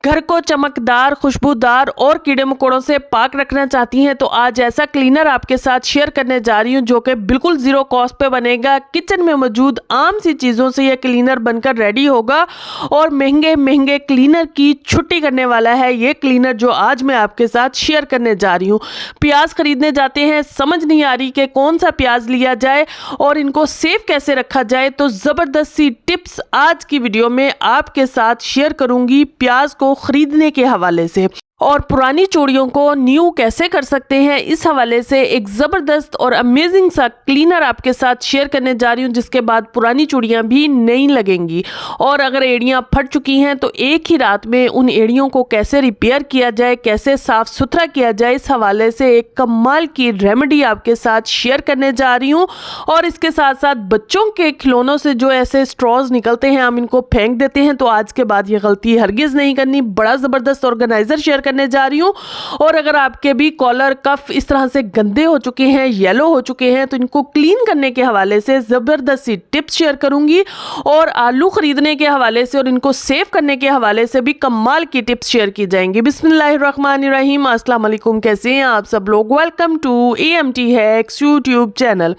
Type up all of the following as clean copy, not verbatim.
घर को चमकदार, खुशबूदार और कीड़े मकोड़ों से पाक रखना चाहती हैं तो आज ऐसा क्लीनर आपके साथ शेयर करने जा रही हूं जो कि बिल्कुल ज़ीरो कॉस्ट पे बनेगा। किचन में मौजूद आम सी चीज़ों से यह क्लीनर बनकर रेडी होगा और महंगे महंगे क्लीनर की छुट्टी करने वाला है ये क्लीनर जो आज मैं आपके साथ शेयर करने जा रही हूँ। प्याज खरीदने जाते हैं, समझ नहीं आ रही कि कौन सा प्याज लिया जाए और इनको सेव कैसे रखा जाए, तो ज़बरदस्त सी टिप्स आज की वीडियो में आपके साथ शेयर करूँगी प्याज को खरीदने के हवाले से। और पुरानी चूड़ियों को न्यू कैसे कर सकते हैं, इस हवाले से एक ज़बरदस्त और अमेजिंग सा क्लीनर आपके साथ शेयर करने जा रही हूँ जिसके बाद पुरानी चूड़ियाँ भी नई लगेंगी। और अगर एड़ियाँ फट चुकी हैं तो एक ही रात में उन एड़ियों को कैसे रिपेयर किया जाए, कैसे साफ़ सुथरा किया जाए, इस हवाले से एक कमाल की रेमेडी आपके साथ शेयर करने जा रही हूँ। और इसके साथ साथ बच्चों के खिलौनों से जो ऐसे स्ट्रॉज निकलते हैं हम इनको फेंक देते हैं, तो आज के बाद ये गलती हरगिज़ नहीं करनी। बड़ा ज़बरदस्त ऑर्गेनाइज़र शेयर करने जा रही हूं। और अगर आपके भी कॉलर कफ इस तरह से गंदे हो चुके हैं, येलो हो चुके हैं, तो इनको क्लीन करने के हवाले से ज़बरदस्त सी टिप्स शेयर करूंगी। और आलू खरीदने के हवाले से और इनको सेव करने के हवाले से भी कमाल की टिप्स शेयर की जाएंगी। बिस्मिल्लाहिर्रहमानिर्रहीम, अस्सलाम वालेकुम, कैसे हैं आप सब लोग। Welcome to AMT hacks YouTube channel.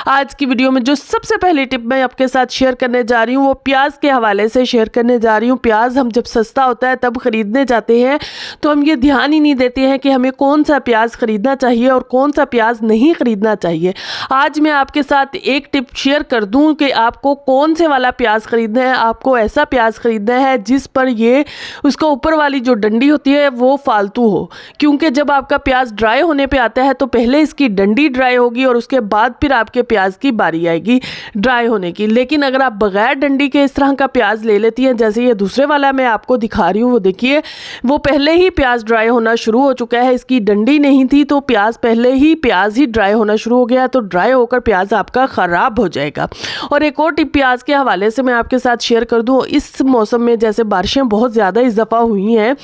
आज की वीडियो में जो सबसे पहली टिप मैं आपके साथ शेयर करने जा रही हूँ वो प्याज के हवाले से शेयर करने जा रही हूँ। प्याज हम जब सस्ता होता है तब खरीदने जाते हैं तो हम ये ध्यान ही नहीं देते हैं कि हमें कौन सा प्याज खरीदना चाहिए और कौन सा प्याज नहीं खरीदना चाहिए। आज मैं आपके साथ एक टिप शेयर कर दूं कि आपको कौन से वाला प्याज खरीदना है। आपको ऐसा प्याज खरीदना है जिस पर ये उसका ऊपर वाली जो डंडी होती है वो फालतू हो, क्योंकि जब आपका प्याज ड्राई होने पे आता है तो पहले इसकी डंडी ड्राई होगी और उसके बाद फिर आपके प्याज की बारी आएगी ड्राई होने की। लेकिन अगर आप बगैर डंडी के इस तरह का प्याज ले लेती हैं, जैसे ये दूसरे वाला मैं आपको दिखा रही हूँ, वो देखिए वो पहले ही प्याज ड्राई होना शुरू हो चुका है, इसकी डंडी नहीं थी तो प्याज ही ड्राई होना शुरू हो गया, तो ड्राई होकर प्याज आपका ख़राब हो जाएगा। और एक और टिप प्याज के हवाले से मैं आपके साथ शेयर कर दूं, इस मौसम में जैसे बारिशें बहुत ज़्यादा इजाफा हुई हैं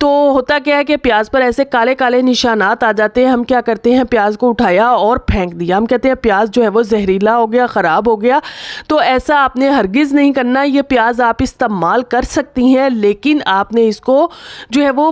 तो होता क्या है कि प्याज पर ऐसे काले काले निशानात आ जाते हैं। हम क्या करते हैं, प्याज को उठाया और फेंक दिया, हम कहते हैं प्याज जो है वो जहरीला हो गया, ख़राब हो गया। तो ऐसा आपने हरगिज़ नहीं करना। ये प्याज आप इस्तेमाल कर सकती हैं लेकिन आपने इसको जो है वो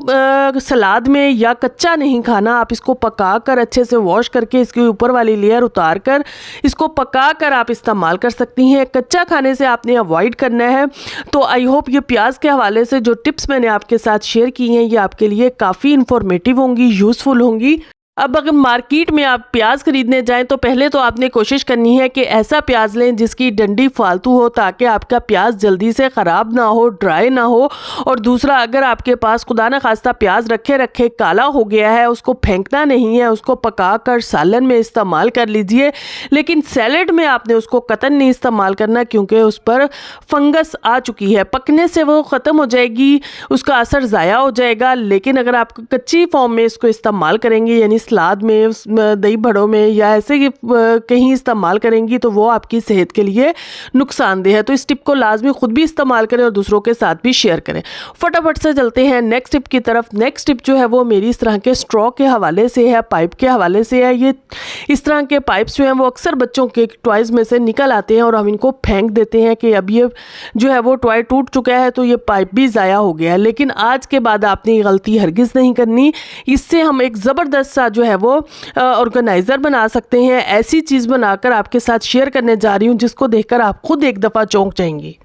सलाद में या कच्चा नहीं खाना। आप इसको पका कर अच्छे से वॉश करके इसके ऊपर वाली लेयर उतार कर इसको पका कर आप इस्तेमाल कर सकती हैं। कच्चा खाने से आपने अवॉइड करना है। तो आई होप ये प्याज के हवाले से जो टिप्स मैंने आपके साथ शेयर की हैं ये आपके लिए काफ़ी इंफॉर्मेटिव होंगी, यूज़फुल होंगी। अब अगर मार्केट में आप प्याज खरीदने जाएं तो पहले तो आपने कोशिश करनी है कि ऐसा प्याज लें जिसकी डंडी फालतू हो, ताकि आपका प्याज जल्दी से ख़राब ना हो, ड्राई ना हो। और दूसरा, अगर आपके पास खुदा न खास्ता प्याज रखे रखे काला हो गया है, उसको फेंकना नहीं है, उसको पका कर सालन में इस्तेमाल कर लीजिए। लेकिन सैलेड में आपने उसको कतन नहीं इस्तेमाल करना, क्योंकि उस पर फंगस आ चुकी है, पकने से वो ख़त्म हो जाएगी, उसका असर ज़ाया हो जाएगा। लेकिन अगर आप कच्ची फॉर्म में इसको इस्तेमाल करेंगे, यानी सलाद में, दही बड़ों में या ऐसे कहीं इस्तेमाल करेंगी, तो वो आपकी सेहत के लिए नुकसानदेह है। तो इस टिप को लाजमी खुद भी इस्तेमाल करें और दूसरों के साथ भी शेयर करें। फटाफट से चलते हैं नेक्स्ट टिप की तरफ। नेक्स्ट टिप जो है वो मेरी इस तरह के स्ट्रॉ के हवाले से है, पाइप के हवाले से है। ये इस तरह के पाइप्स जो हैं वो अक्सर बच्चों के टॉयज़ में से निकल आते हैं और हम इनको फेंक देते हैं कि अब ये जो है वो टॉय टूट चुका है तो ये पाइप भी ज़ाया हो गया है। लेकिन आज के बाद आपने ये गलती हरगिज़ नहीं करनी। इससे हम एक ज़बरदस्त सा जो है वो ऑर्गेनाइज़र बना सकते हैं। ऐसी चीज़ बनाकर आपके साथ शेयर करने जा रही हूँ जिसको देखकर आप खुद एक दफ़ा चौंक जाएंगी।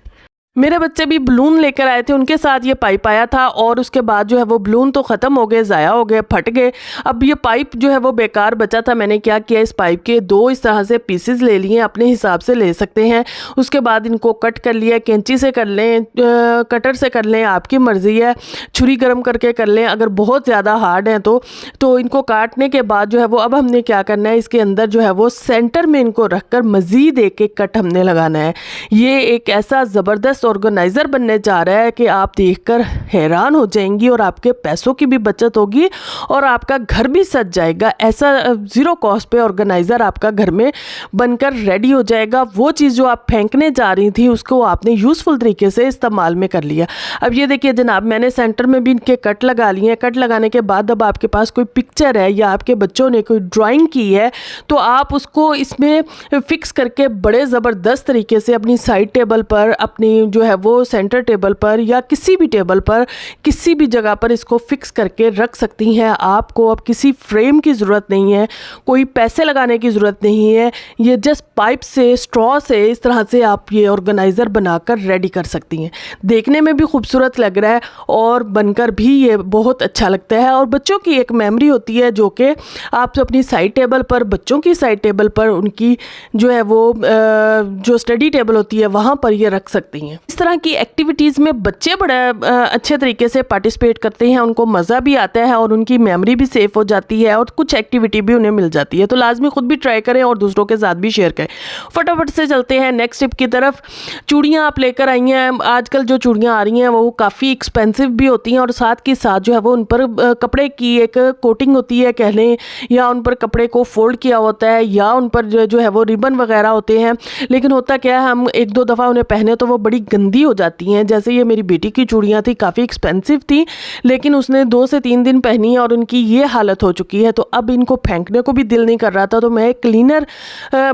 मेरे बच्चे भी बलून लेकर आए थे, उनके साथ ये पाइप आया था और उसके बाद जो है वो बलून तो ख़त्म हो गए, ज़ाया हो गए, फट गए। अब ये पाइप जो है वो बेकार बचा था। मैंने क्या किया, इस पाइप के दो इस तरह से पीसेस ले लिए, अपने हिसाब से ले सकते हैं। उसके बाद इनको कट कर लिया, कैंची से कर लें, कटर से कर लें, आपकी मर्ज़ी है, छुरी गर्म करके कर लें अगर बहुत ज़्यादा हार्ड हैं तो इनको काटने के बाद जो है वो अब हमने क्या करना है, इसके अंदर जो है वो सेंटर में इनको रख कर मज़ीद एक एक कट हमने लगाना है। ये एक ऐसा ज़बरदस्त ऑर्गेनाइज़र बनने जा रहा है कि आप देखकर हैरान हो जाएंगी और आपके पैसों की भी बचत होगी और आपका घर भी सज जाएगा। ऐसा ज़ीरो कॉस्ट पे ऑर्गेनाइज़र आपका घर में बनकर रेडी हो जाएगा। वो चीज़ जो आप फेंकने जा रही थी उसको आपने यूज़फुल तरीके से इस्तेमाल में कर लिया। अब ये देखिए जनाब, मैंने सेंटर में भी इनके कट लगा लिए हैं। कट लगाने के बाद अब आपके पास कोई पिक्चर है या आपके बच्चों ने कोई ड्राइंग की है तो आप उसको इसमें फ़िक्स करके बड़े ज़बरदस्त तरीके से अपनी साइड टेबल पर, अपनी जो है वो सेंटर टेबल पर या किसी भी टेबल पर किसी भी जगह पर इसको फिक्स करके रख सकती हैं। आपको अब किसी फ्रेम की ज़रूरत नहीं है, कोई पैसे लगाने की ज़रूरत नहीं है। ये जस्ट पाइप से, स्ट्रॉ से इस तरह से आप ये ऑर्गेनाइज़र बनाकर रेडी कर सकती हैं। देखने में भी खूबसूरत लग रहा है और बनकर भी ये बहुत अच्छा लगता है। और बच्चों की एक मेमोरी होती है जो कि आप अपनी साइड टेबल पर, बच्चों की साइड टेबल पर उनकी जो है वो जो स्टडी टेबल होती है वहाँ पर ये रख सकती हैं। इस तरह की एक्टिविटीज़ में बच्चे बड़ा अच्छे तरीके से पार्टिसिपेट करते हैं, उनको मज़ा भी आता है और उनकी मेमोरी भी सेफ हो जाती है और कुछ एक्टिविटी भी उन्हें मिल जाती है। तो लाजमी खुद भी ट्राई करें और दूसरों के साथ भी शेयर करें। फटाफट से चलते हैं नेक्स्ट टिप की तरफ। चूड़ियाँ आप लेकर आई हैं। आजकल जो चूड़ियाँ आ रही हैं वो काफ़ी एक्सपेंसिव भी होती हैं और साथ के साथ जो है वो उन पर कपड़े की एक कोटिंग होती है कह लें, या उन पर कपड़े को फोल्ड किया होता है, या उन पर जो है वो रिबन वगैरह होते हैं। लेकिन होता क्या है, हम एक दो दफ़ा उन्हें पहने तो वो बड़ी गंदी हो जाती हैं। जैसे ये मेरी बेटी की चूड़ियाँ थी, काफ़ी एक्सपेंसिव थी, लेकिन उसने 2 से 3 दिन पहनी और उनकी ये हालत हो चुकी है। तो अब इनको फेंकने को भी दिल नहीं कर रहा था, तो मैं एक क्लीनर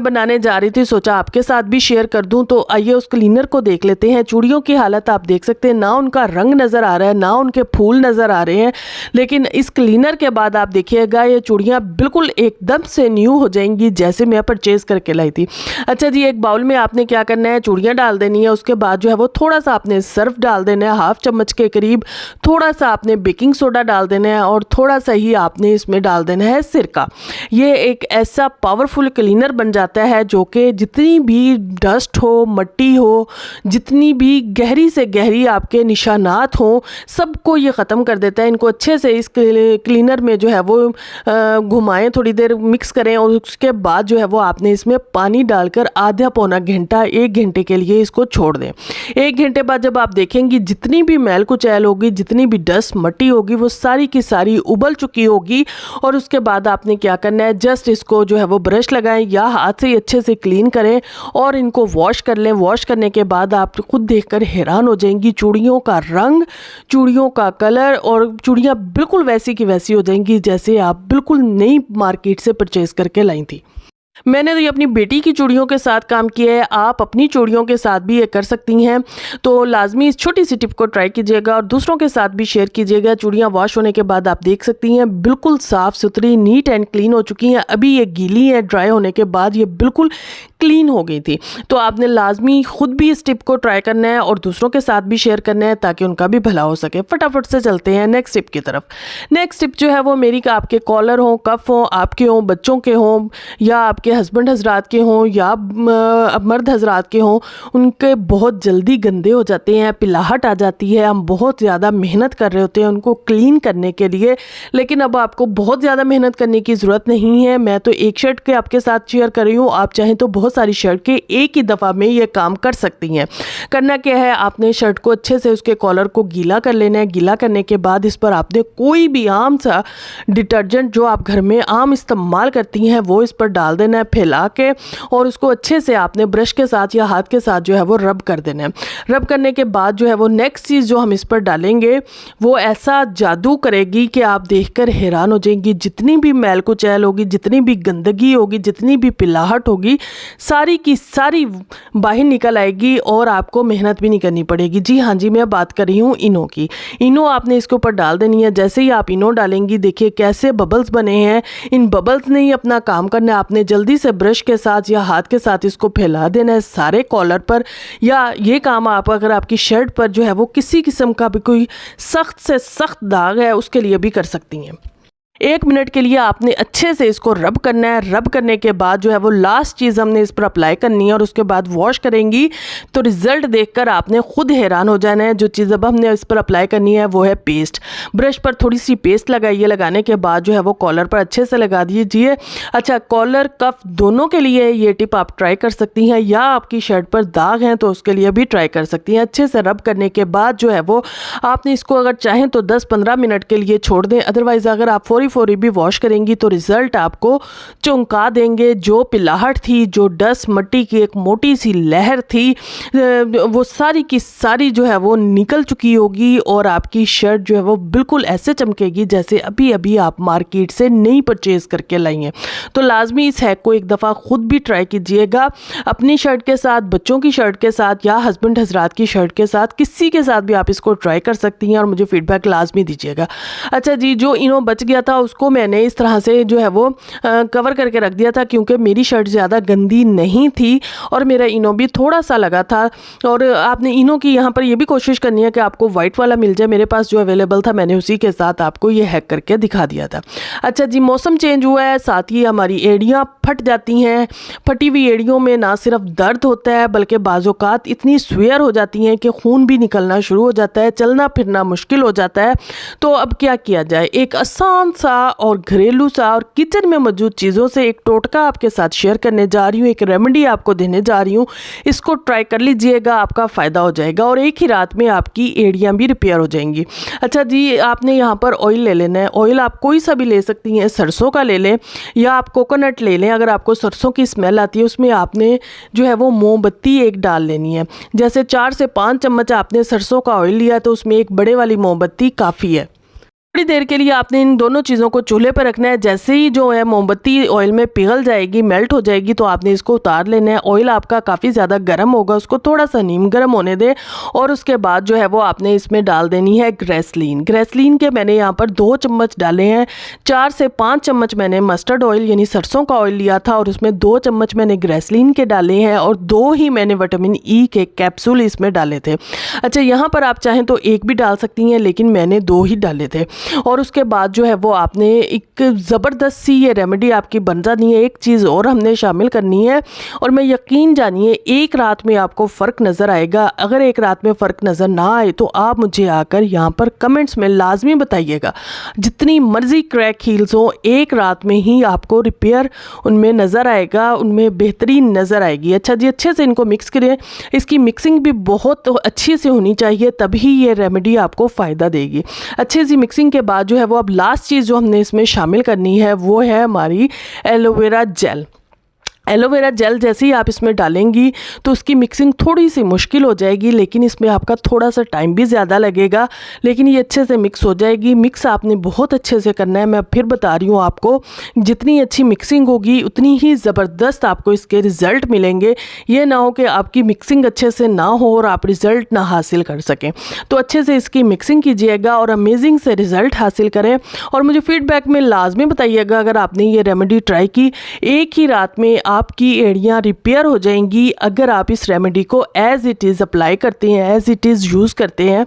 बनाने जा रही थी, सोचा आपके साथ भी शेयर कर दूं। तो आइए उस क्लीनर को देख लेते हैं। चूड़ियों की हालत आप देख सकते हैं, ना उनका रंग नज़र आ रहा है, ना उनके फूल नज़र आ रहे हैं। लेकिन इस क्लीनर के बाद आप देखिएगा ये चूड़ियाँ बिल्कुल एकदम से न्यू हो जाएंगी जैसे मैं परचेज़ करके लाई थी। अच्छा जी, एक बाउल में आपने क्या करना है, चूड़ियाँ डाल देनी है। उसके बाद जो है वो थोड़ा सा आपने सर्फ डाल देना है, हाफ चम्मच के करीब। थोड़ा सा आपने बेकिंग सोडा डाल देना है और थोड़ा सा ही आपने इसमें डाल देना है सिरका। ये एक ऐसा पावरफुल क्लीनर बन जाता है जो कि जितनी भी डस्ट हो, मिट्टी हो, जितनी भी गहरी से गहरी आपके निशानात हों, सबको ये ख़त्म कर देता है। इनको अच्छे से इस क्लीनर में जो है वो घुमाएं, थोड़ी देर मिक्स करें और उसके बाद जो है वो आपने इसमें पानी डालकर आधा पौना घंटा, 1 घंटे के लिए इसको छोड़ दें। 1 घंटे बाद जब आप देखेंगी जितनी भी मैल कुचैल होगी, जितनी भी डस्ट मिट्टी होगी, वो सारी की सारी उबल चुकी होगी। और उसके बाद आपने क्या करना है, जस्ट इसको जो है वो ब्रश लगाएं या हाथ से अच्छे से क्लीन करें और इनको वॉश कर लें। वॉश करने के बाद आप खुद देखकर हैरान हो जाएंगी, चूड़ियों का रंग, चूड़ियों का कलर, और चूड़ियाँ बिल्कुल वैसी की वैसी हो जाएंगी जैसे आप बिल्कुल नई मार्केट से परचेज़ करके लाई थी। मैंने तो ये अपनी बेटी की चूड़ियों के साथ काम किया है, आप अपनी चूड़ियों के साथ भी ये कर सकती हैं। तो लाजमी इस छोटी सी टिप को ट्राई कीजिएगा और दूसरों के साथ भी शेयर कीजिएगा। चूड़ियाँ वॉश होने के बाद आप देख सकती हैं बिल्कुल साफ़ सुथरी, नीट एंड क्लीन हो चुकी हैं। अभी ये गीली है, ड्राई होने के बाद ये बिल्कुल क्लीन हो गई थी। तो आपने लाजमी खुद भी इस टिप को ट्राई करना है और दूसरों के साथ भी शेयर करना है ताकि उनका भी भला हो सके। फटाफट से चलते हैं नेक्स्ट टिप की तरफ। नेक्स्ट टिप जो है वो मेरी का आपके कॉलर हों, कफ हों, आपके हों, बच्चों के हों, या आपके हस्बैंड हजरात के हों, या मर्द हजरात के हों, उनके बहुत जल्दी गंदे हो जाते हैं, पिलाहट आ जाती है। हम बहुत ज़्यादा मेहनत कर रहे होते हैं उनको क्लीन करने के लिए, लेकिन अब आपको बहुत ज़्यादा मेहनत करने की ज़रूरत नहीं है। मैं तो एक शर्ट के आपके साथ शेयर कर रही हूँ, आप चाहें तो बहुत सारी शर्ट के एक ही दफ़ा में ये काम कर सकती हैं। करना क्या है, आपने शर्ट को अच्छे से उसके कॉलर को गीला कर लेना है। गीला करने के बाद इस पर आपने कोई भी आम सा डिटर्जेंट जो आप घर में आम इस्तेमाल करती हैं वो इस पर डाल देना है फैला के, और उसको अच्छे से आपने ब्रश के साथ या हाथ के साथ जो है वो रब कर देना है। रब करने के बाद जो है वो नेक्स्ट चीज़ जो हम इस पर डालेंगे वो ऐसा जादू करेगी कि आप देखकर हैरान हो जाएंगी। जितनी भी मैल कुचैल होगी, जितनी भी गंदगी होगी, जितनी भी पिलाहट होगी, सारी की सारी बाहर निकल आएगी और आपको मेहनत भी नहीं करनी पड़ेगी। जी हाँ जी, मैं बात कर रही हूँ इनो की। इनो आपने इसके ऊपर डाल देनी है। जैसे ही आप इनो डालेंगी, देखिए कैसे बबल्स बने हैं। इन बबल्स ने ही अपना काम करना है। आपने जल्दी से ब्रश के साथ या हाथ के साथ इसको फैला देना है सारे कॉलर पर, या ये काम आप अगर आपकी शर्ट पर जो है वो किसी किस्म का भी कोई सख्त से सख्त दाग है उसके लिए भी कर सकती हैं। 1 मिनट के लिए आपने अच्छे से इसको रब करना है। रब करने के बाद जो है वो लास्ट चीज़ हमने इस पर अप्लाई करनी है और उसके बाद वॉश करेंगी तो रिज़ल्ट देखकर आपने खुद हैरान हो जाना है। जो चीज़ अब हमने इस पर अप्लाई करनी है वो है पेस्ट। ब्रश पर थोड़ी सी पेस्ट लगाइए। लगाने के बाद जो है वो कॉलर पर अच्छे से लगा दीजिए। अच्छा, कॉलर कफ दोनों के लिए ये टिप आप ट्राई कर सकती हैं, या आपकी शर्ट पर दाग हैं तो उसके लिए भी ट्राई कर सकती हैं। अच्छे से रब करने के बाद जो है वो आपने इसको अगर चाहें तो 10-15 मिनट के लिए छोड़ दें। अदरवाइज़ अगर आप फौरी फौरी भी वॉश करेंगी तो रिज़ल्ट आपको चौंका देंगे। जो पिलाहट थी, जो डस्ट मट्टी की एक मोटी सी लहर थी, वो सारी की सारी जो है वो निकल चुकी होगी और आपकी शर्ट जो है वो बिल्कुल ऐसे चमकेगी जैसे अभी अभी आप मार्केट से नई परचेज़ करके लाई हैं। तो लाजमी इस हैक को एक दफ़ा ख़ुद भी ट्राई कीजिएगा, अपनी शर्ट के साथ, बच्चों की शर्ट के साथ या हस्बैंड हजरात की शर्ट के साथ, किसी के साथ भी आप इसको ट्राई कर सकती हैं और मुझे फ़ीडबैक लाजमी दीजिएगा। अच्छा जी, जो इनो बच गया था उसको मैंने इस तरह से जो है वो कवर करके रख दिया था क्योंकि मेरी शर्ट ज़्यादा गंदी नहीं थी और मेरा इनो भी थोड़ा सा लगा था। और आपने इनो की यहाँ पर ये भी कोशिश करनी है कि आपको वाइट वाला मिल जाए। मेरे पास जो अवेलेबल था मैंने उसी के साथ आपको ये हैक करके दिखा दिया था। अच्छा जी, मौसम चेंज हुआ है, साथ ही हमारी एड़ियाँ फट जाती हैं। फटी हुई एड़ियों में ना सिर्फ दर्द होता है बल्कि बाज़ौक़ात इतनी स्वेयर हो जाती हैं कि खून भी निकलना शुरू हो जाता है, चलना फिरना मुश्किल हो जाता है। तो अब क्या किया जाए? एक आसान सा और घरेलू सा और किचन में मौजूद चीज़ों से एक टोटका आपके साथ शेयर करने जा रही हूँ, एक रेमेडी आपको देने जा रही हूँ। इसको ट्राई कर लीजिएगा, आपका फ़ायदा हो जाएगा और एक ही रात में आपकी एड़ियाँ भी रिपेयर हो जाएंगी। अच्छा जी, आपने यहाँ पर ऑयल ले लेना है। ऑयल आप कोई सा भी ले सकती हैं, सरसों का ले लें या आप कोकोनट ले लें। अगर आपको सरसों की स्मेल आती है उसमें आपने जो है वो मोमबत्ती एक डाल लेनी है। जैसे 4 से 5 चम्मच आपने सरसों का ऑयल लिया तो उसमें एक बड़े वाली मोमबत्ती काफ़ी है। थोड़ी देर के लिए आपने इन दोनों चीज़ों को चूल्हे पर रखना है। जैसे ही जो है मोमबत्ती ऑयल में पिघल जाएगी, मेल्ट हो जाएगी, तो आपने इसको उतार लेना है। ऑयल आपका काफ़ी ज़्यादा गर्म होगा, उसको थोड़ा सा नीम गर्म होने दें और उसके बाद जो है वो आपने इसमें डाल देनी है ग्रेसलीन। ग्रेसलीन के मैंने यहाँ पर 2 चम्मच डाले हैं। 4 से 5 चम्मच मैंने मस्टर्ड ऑयल यानी सरसों का ऑयल लिया था और उसमें 2 चम्मच मैंने ग्रेसलीन के डाले हैं और 2 ही मैंने विटामिन ई के कैप्सूल इसमें डाले थे। अच्छा, यहाँ पर आप चाहें तो 1 भी डाल सकती हैं लेकिन मैंने 2 ही डाले थे। और उसके बाद जो है वो आपने एक ज़बरदस्त सी ये रेमेडी आपकी बन जानी है। एक चीज़ और हमने शामिल करनी है और मैं यकीन जानिए एक रात में आपको फ़र्क नज़र आएगा। अगर एक रात में फ़र्क नज़र ना आए तो आप मुझे आकर यहाँ पर कमेंट्स में लाजमी बताइएगा। जितनी मर्ज़ी क्रैक हील्स हो, एक रात में ही आपको रिपेयर उनमें नज़र आएगा, उनमें बेहतरीन नज़र आएगी। अच्छा जी, अच्छे से इनको मिक्स करें। इसकी मिक्सिंग भी बहुत अच्छी से होनी चाहिए, तभी ये रेमेडी आपको फ़ायदा देगी। अच्छे सी मिक्सिंग के बाद जो है वो अब लास्ट चीज़ जो हमने इसमें शामिल करनी है वो है हमारी एलोवेरा जेल। एलोवेरा जेल जैसे ही आप इसमें डालेंगी तो उसकी मिक्सिंग थोड़ी सी मुश्किल हो जाएगी, लेकिन इसमें आपका थोड़ा सा टाइम भी ज़्यादा लगेगा, लेकिन ये अच्छे से मिक्स हो जाएगी। मिक्स आपने बहुत अच्छे से करना है। मैं फिर बता रही हूँ आपको, जितनी अच्छी मिक्सिंग होगी उतनी ही ज़बरदस्त आपको इसके रिज़ल्ट मिलेंगे। ये ना हो कि आपकी मिक्सिंग अच्छे से ना हो और आप रिज़ल्ट ना हासिल कर सकें। तो अच्छे से इसकी मिक्सिंग कीजिएगा और अमेजिंग से रिज़ल्ट हासिल करें और मुझे फ़ीडबैक में लाजमी बताइएगा अगर आपने ये रेमेडी ट्राई की। एक ही रात में आपकी एड़ियाँ रिपेयर हो जाएंगी अगर आप इस रेमेडी को एज़ इट इज़ अप्लाई करते हैं, एज़ इट इज़ यूज़ करते हैं।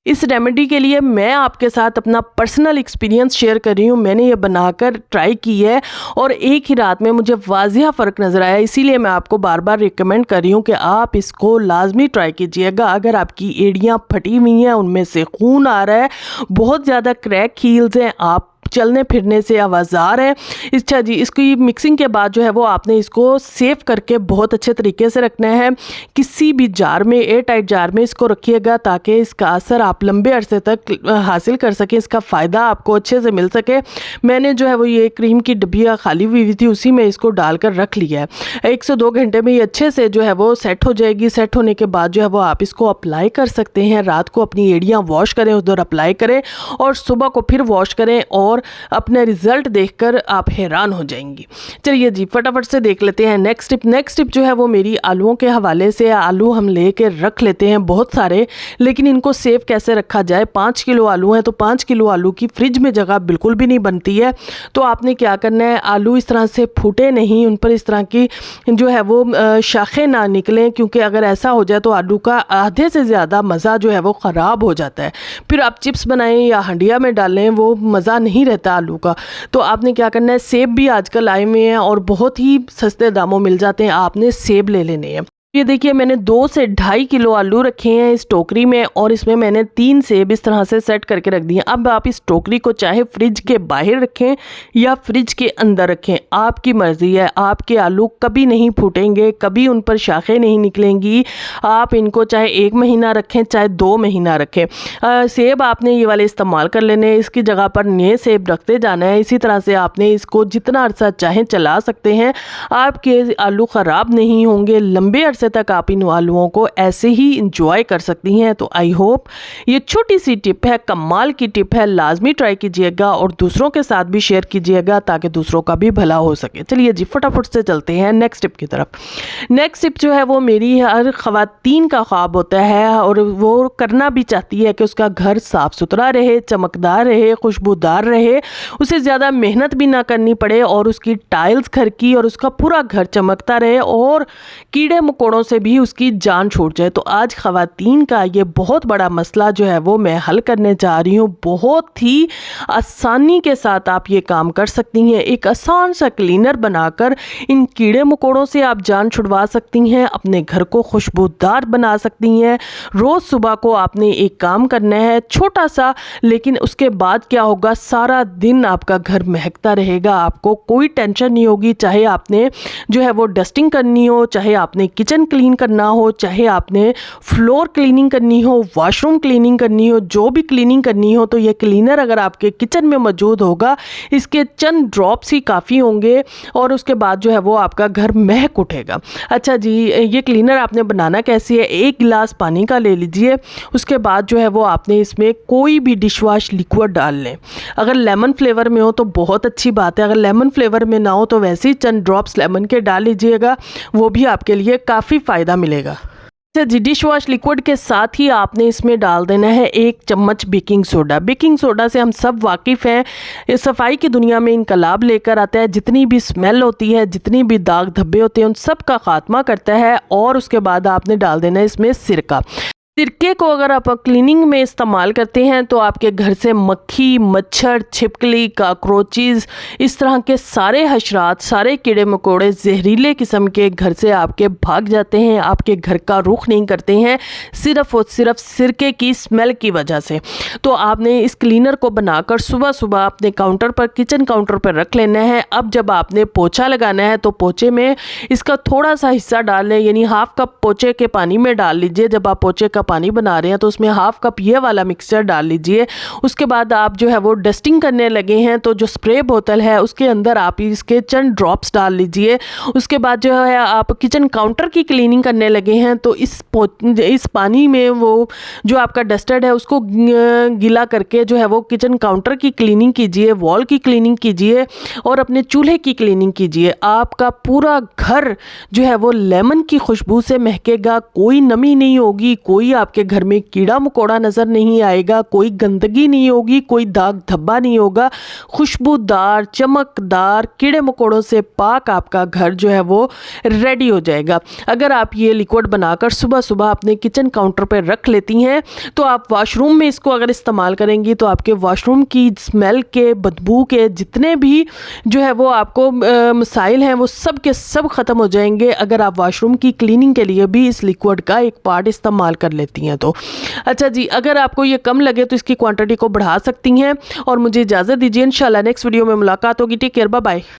इस रेमेडी के लिए मैं आपके साथ अपना पर्सनल एक्सपीरियंस शेयर कर रही हूँ। मैंने ये बनाकर ट्राई की है और एक ही रात में मुझे वाज़िह फ़र्क नज़र आया, इसीलिए मैं आपको बार बार रिकमेंड कर रही हूँ कि आप इसको लाजमी ट्राई कीजिएगा। अगर आपकी एड़ियाँ फटी हुई हैं, उनमें से खून आ रहा है, बहुत ज़्यादा क्रैक हील्स हैं, आप चलने फिरने से आवाज़ार है। अच्छा जी, इसकी मिक्सिंग के बाद जो है वो आपने इसको सेव करके बहुत अच्छे तरीके से रखना है। किसी भी जार में, एयर टाइट जार में इसको रखिएगा ताकि इसका असर आप लंबे अरसे तक हासिल कर सकें, इसका फ़ायदा आपको अच्छे से मिल सके। मैंने जो है वो ये क्रीम की डब्बियाँ खाली हुई थी, उसी में इसको डालकर रख लिया है। 1 से 2 घंटे में ये अच्छे से जो है वो सेट हो जाएगी। सेट होने के बाद जो है वो आप इसको अप्लाई कर सकते हैं। रात को अपनी एड़ियाँ वॉश करें, उधर अप्लाई करें और सुबह को फिर वॉश करें और अपने रिजल्ट देखकर आप हैरान हो जाएंगी। चलिए जी, फटाफट से देख लेते हैं नेक्स्ट टिप। नेक्स्ट टिप जो है वो मेरी आलूओं के हवाले से। आलू हम ले कर रख लेते हैं बहुत सारे, लेकिन इनको सेव कैसे रखा जाए। 5 किलो आलू हैं तो 5 किलो आलू की फ्रिज में जगह बिल्कुल भी नहीं बनती है। तो आपने क्या करना है, आलू इस तरह से फूटे नहीं, उन पर इस तरह की जो है वो शाखें ना निकलें, क्योंकि अगर ऐसा हो जाए तो आलू का आधे से ज़्यादा मज़ा जो है वो ख़राब हो जाता है। फिर आप चिप्स बनाएं या हंडिया में डालें, वो मज़ा नहीं रहता आलू का। तो आपने क्या करना है, सेब भी आजकल आए हुए हैं और बहुत ही सस्ते दामों मिल जाते हैं, आपने सेब ले लेने हैं। ये देखिए मैंने 2 से 2.5 किलो आलू रखे हैं इस टोकरी में और इसमें मैंने 3 सेब इस तरह से सेट करके रख दिए। अब आप इस टोकरी को चाहे फ्रिज के बाहर रखें या फ्रिज के अंदर रखें, आपकी मर्ज़ी है। आपके आलू कभी नहीं फूटेंगे, कभी उन पर शाखें नहीं निकलेंगी। आप इनको चाहे 1 महीना रखें चाहे 2 महीना रखें। सेब आपने ये वाले इस्तेमाल कर लेने, इसकी जगह पर नए सेब रखते जाना है। इसी तरह से आपने इसको जितना अरसा चाहें चला सकते हैं, आपके आलू ख़राब नहीं होंगे। लंबे अरसे तक आप इन आलूओं को ऐसे ही इंजॉय कर सकती हैं। तो आई होप ये छोटी सी टिप है, कमाल की टिप है, लाजमी ट्राई कीजिएगा और दूसरों के साथ भी शेयर कीजिएगा ताकि दूसरों का भी भला हो सके। चलिए जी फटाफट से चलते हैं नेक्स्ट टिप की तरफ। नेक्स्ट टिप जो है वो मेरी हर ख़वातीन का ख्वाब होता है और वो करना भी चाहती है कि उसका घर साफ़ सुथरा रहे, चमकदार रहे, खुशबूदार रहे, उसे ज़्यादा मेहनत भी ना करनी पड़े और उसकी टाइल्स घर की और उसका पूरा घर चमकता रहे और कीड़े मकोड़ों से भी उसकी जान छूट जाए। तो आज ख़वातीन का ये बहुत बड़ा मसला जो है वो मैं हल करने जा रही हूँ। बहुत ही आसानी के साथ आप ये काम कर सकती हैं। एक आसान सा क्लीनर बनाकर इन कीड़े मकोड़ों से आप जान छुड़वा सकती हैं, अपने घर को खुशबूदार बना सकती हैं। रोज़ सुबह को आपने एक काम करना है छोटा सा, लेकिन उसके बाद क्या होगा, सारा दिन आपका घर महकता रहेगा, आपको कोई टेंशन नहीं होगी। चाहे आपने जो है वो डस्टिंग करनी हो, चाहे आपने किचन क्लीन करना हो, चाहे आपने फ्लोर क्लीनिंग करनी हो, वॉशरूम क्लीनिंग करनी हो, जो भी क्लीनिंग करनी हो, तो ये क्लीनर अगर आपके किचन में मौजूद होगा, इसके चंद ड्रॉप्स ही काफ़ी होंगे और उसके बाद जो है वो आपका घर महक उठेगा। अच्छा जी, ये क्लीनर आपने बनाना कैसे है, 1 गिलास पानी का ले लीजिए। उसके बाद जो है वो आपने इसमें कोई भी डिश वॉश लिक्विड डाल लें। अगर लेमन फ्लेवर में हो तो बहुत अच्छी बात है, अगर लेमन फ्लेवर में ना हो तो वैसे ही चंद ड्रॉप्स लेमन के डाल लीजिएगा, वो भी आपके लिए काफ़ी फ़ायदा मिलेगा। अच्छा जी, डिश वॉश लिक्विड के साथ ही आपने इसमें डाल देना है 1 चम्मच बेकिंग सोडा। बेकिंग सोडा से हम सब वाकिफ़ हैं, इस सफाई की दुनिया में इनकलाब लेकर आता है। जितनी भी स्मेल होती है, जितनी भी दाग धब्बे होते हैं, उन सब का खात्मा करता है। और उसके बाद आपने डाल देना है इसमें सिरका। सिरके को अगर आप क्लीनिंग में इस्तेमाल करते हैं तो आपके घर से मक्खी, मच्छर, छिपकली, काकरोचेस, इस तरह के सारे हशरात, सारे कीड़े मकोड़े जहरीले किस्म के घर से आपके भाग जाते हैं, आपके घर का रुख नहीं करते हैं, सिर्फ़ और सिर्फ सिरके की स्मेल की वजह से। तो आपने इस क्लीनर को बनाकर सुबह सुबह अपने काउंटर पर, किचन काउंटर पर रख लेना है। अब जब आपने पोछा लगाना है तो पोछे में इसका थोड़ा सा हिस्सा डाल लें, यानी हाफ़ कप पोछे के पानी में डाल लीजिए। जब आप पोछे का पानी बना रहे हैं तो उसमें हाफ कप ये वाला मिक्सचर डाल लीजिए। उसके बाद आप जो है वो डस्टिंग करने लगे हैं तो जो स्प्रे बोतल है उसके अंदर आप इसके चंद ड्रॉप्स डाल लीजिए। उसके बाद जो है आप किचन काउंटर की क्लीनिंग करने लगे हैं तो इस पानी में वो जो आपका डस्टर्ड है उसको गीला करके जो है वो किचन काउंटर की क्लीनिंग कीजिए, वॉल की क्लीनिंग कीजिए और अपने चूल्हे की क्लीनिंग कीजिए। आपका पूरा घर जो है वो लेमन की खुशबू से महकेगा, कोई नमी नहीं होगी, कोई आपके घर में कीड़ा मकोड़ा नज़र नहीं आएगा, कोई गंदगी नहीं होगी, कोई दाग धब्बा नहीं होगा। खुशबूदार, चमकदार, कीड़े मकोड़ों से पाक आपका घर जो है वो रेडी हो जाएगा। अगर आप ये लिक्विड बनाकर सुबह सुबह अपने किचन काउंटर पर रख लेती हैं तो आप वॉशरूम में इसको अगर इस्तेमाल करेंगी तो आपके वॉशरूम की स्मेल के, बदबू के जितने भी जो है वो आपको मसाइल हैं वो सब के सब ख़त्म हो जाएंगे अगर आप वॉशरूम की क्लीनिंग के लिए भी इस लिक्विड का एक पार्ट इस्तेमाल कर लेती हैं तो। अच्छा जी, अगर आपको ये कम लगे तो इसकी क्वांटिटी को बढ़ा सकती हैं और मुझे इजाज़त दीजिए। इंशाल्लाह नेक्स्ट वीडियो में मुलाकात होगी। Take care, bye bye.